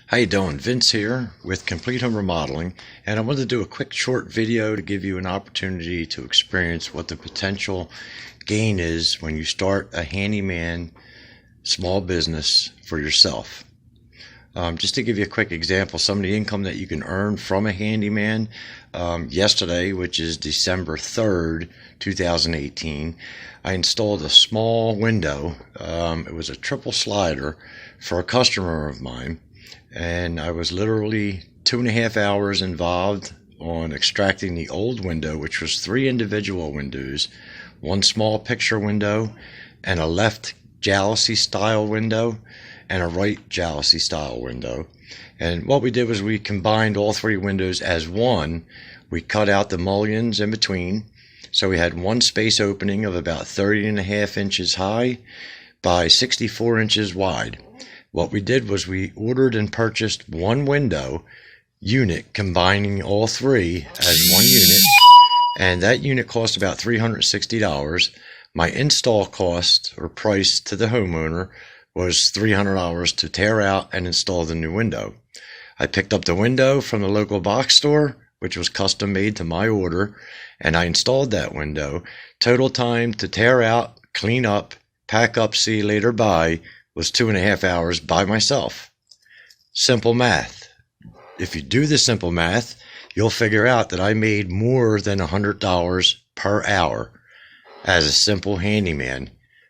How you doing? Vince here with Complete Home Remodeling, and I wanted to do a quick short video to give you an opportunity to experience what the potential gain is when you start a handyman small business for yourself. Just to give you a quick example, some of the income that you can earn from a handyman. Yesterday, which is December 3rd, 2018, I installed a small window. It was a triple slider for a customer of mine, and I was literally 2.5 hours involved on extracting the old window, which was 3 individual windows, one small picture window, and a left jalousie style window, and a right jalousie style window. And what we did was we combined all 3 windows as one. We cut out the mullions in between, so we had one space opening of about 30.5 inches high by 64 inches wide. What we did was we ordered and purchased one window unit, combining all 3 as one unit, and that unit cost about $360. My install cost or price to the homeowner was $300 to tear out and install the new window. I picked up the window from the local box store, which was custom made to my order, and I installed that window. Total time to tear out, clean up, pack up, see you later, bye, was 2.5 hours by myself. Simple math. If you do the simple math, you'll figure out that I made more than $100 per hour as a simple handyman.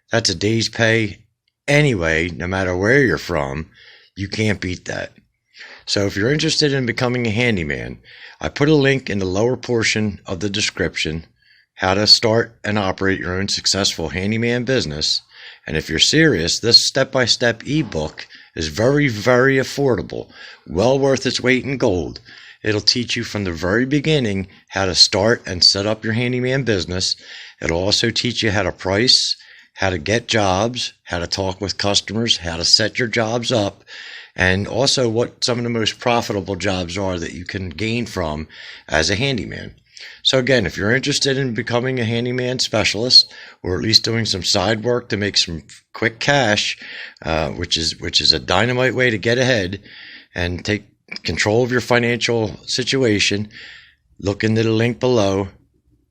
That's a day's pay anyway, no matter where you're from. You can't beat that. So if you're interested in becoming a handyman, I put a link in the lower portion of the description, how to start and operate your own successful handyman business. And if you're serious, this step-by-step ebook is very, very affordable, well worth its weight in gold. It'll teach you from the very beginning how to start and set up your handyman business. It'll also teach you how to price, how to get jobs, how to talk with customers, how to set your jobs up, and also what some of the most profitable jobs are that you can gain from as a handyman. So again, if you're interested in becoming a handyman specialist, or at least doing some side work to make some quick cash, which is a dynamite way to get ahead and take control of your financial situation, look into the link below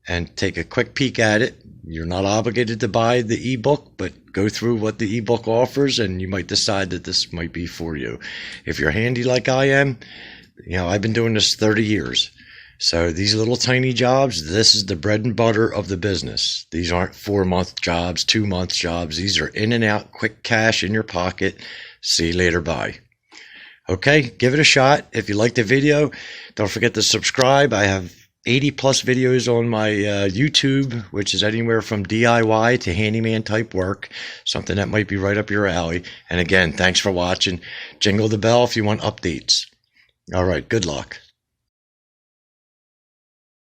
and take a quick peek at it. You're not obligated to buy the ebook, but go through what the ebook offers and you might decide that this might be for you. If you're handy like I am, I've been doing this 30 years. So these little tiny jobs, this is the bread and butter of the business. These aren't 4-month jobs, 2-month jobs. These are in and out, quick cash in your pocket. See you later, bye. Okay, give it a shot. If you like the video, don't forget to subscribe. I have 80 plus videos on my YouTube, which is anywhere from DIY to handyman type work, something that might be right up your alley. And again, thanks for watching. Jingle the bell if you want updates. All right, good luck.